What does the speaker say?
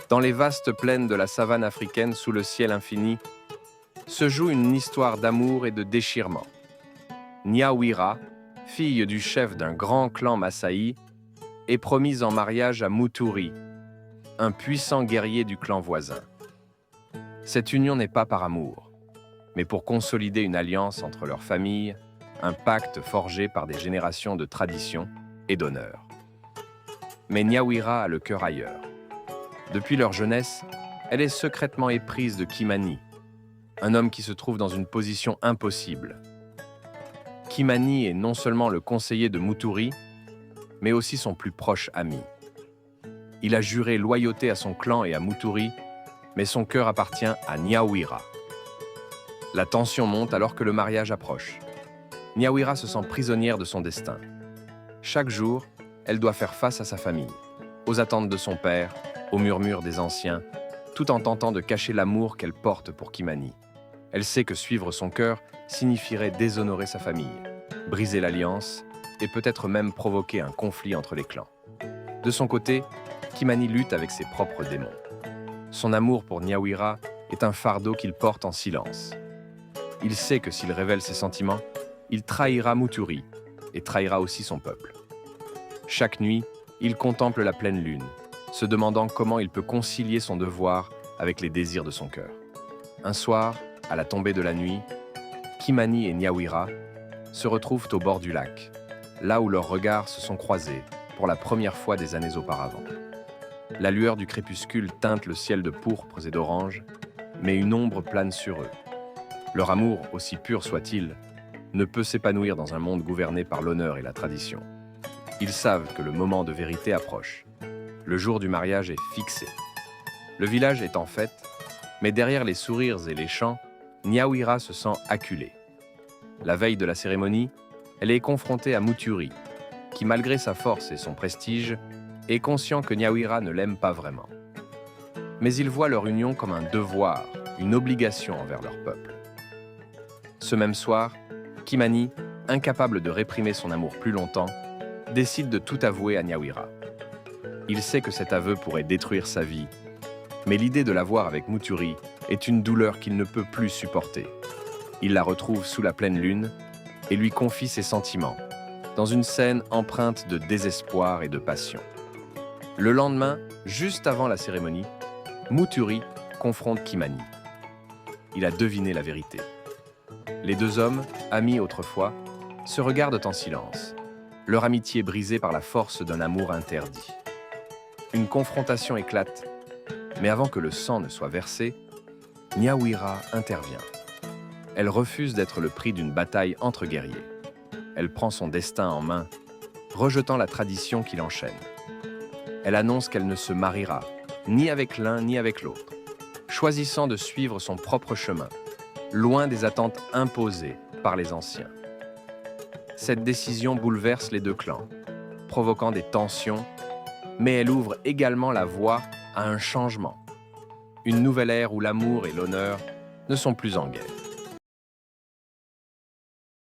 Dans les vastes plaines de la savane africaine sous le ciel infini, se joue une histoire d'amour et de déchirement. Nyawira, fille du chef d'un grand clan Massaï, est promise en mariage à Muturi, un puissant guerrier du clan voisin. Cette union n'est pas par amour, mais pour consolider une alliance entre leurs familles, un pacte forgé par des générations de tradition et d'honneur. Mais Nyawira a le cœur ailleurs. Depuis leur jeunesse, elle est secrètement éprise de Kimani, un homme qui se trouve dans une position impossible. Kimani est non seulement le conseiller de Muturi, mais aussi son plus proche ami. Il a juré loyauté à son clan et à Muturi, mais son cœur appartient à Nyawira. La tension monte alors que le mariage approche. Nyawira se sent prisonnière de son destin. Chaque jour, elle doit faire face à sa famille, aux attentes de son père, aux murmures des anciens, tout en tentant de cacher l'amour qu'elle porte pour Kimani. Elle sait que suivre son cœur signifierait déshonorer sa famille, briser l'alliance et peut-être même provoquer un conflit entre les clans. De son côté, Kimani lutte avec ses propres démons. Son amour pour Nyawira est un fardeau qu'il porte en silence. Il sait que s'il révèle ses sentiments, il trahira Muturi et trahira aussi son peuple. Chaque nuit, il contemple la pleine lune, se demandant comment il peut concilier son devoir avec les désirs de son cœur. Un soir, à la tombée de la nuit, Kimani et Nyawira se retrouvent au bord du lac, là où leurs regards se sont croisés pour la première fois des années auparavant. La lueur du crépuscule teinte le ciel de pourpres et d'orange, mais une ombre plane sur eux. Leur amour, aussi pur soit-il, ne peut s'épanouir dans un monde gouverné par l'honneur et la tradition. Ils savent que le moment de vérité approche. Le jour du mariage est fixé. Le village est en fête, mais derrière les sourires et les chants, Nyawira se sent acculée. La veille de la cérémonie, elle est confrontée à Muturi, qui malgré sa force et son prestige, est conscient que Nyawira ne l'aime pas vraiment. Mais il voit leur union comme un devoir, une obligation envers leur peuple. Ce même soir, Kimani, incapable de réprimer son amour plus longtemps, décide de tout avouer à Nyawira. Il sait que cet aveu pourrait détruire sa vie, mais l'idée de la voir avec Muturi est une douleur qu'il ne peut plus supporter. Il la retrouve sous la pleine lune et lui confie ses sentiments, dans une scène empreinte de désespoir et de passion. Le lendemain, juste avant la cérémonie, Muturi confronte Kimani. Il a deviné la vérité. Les deux hommes, amis autrefois, se regardent en silence, leur amitié brisée par la force d'un amour interdit. Une confrontation éclate, mais avant que le sang ne soit versé, Nyawira intervient. Elle refuse d'être le prix d'une bataille entre guerriers. Elle prend son destin en main, rejetant la tradition qui l'enchaîne. Elle annonce qu'elle ne se mariera, ni avec l'un ni avec l'autre, choisissant de suivre son propre chemin, loin des attentes imposées par les anciens. Cette décision bouleverse les deux clans, provoquant des tensions, mais elle ouvre également la voie à un changement. Une nouvelle ère où l'amour et l'honneur ne sont plus en guerre.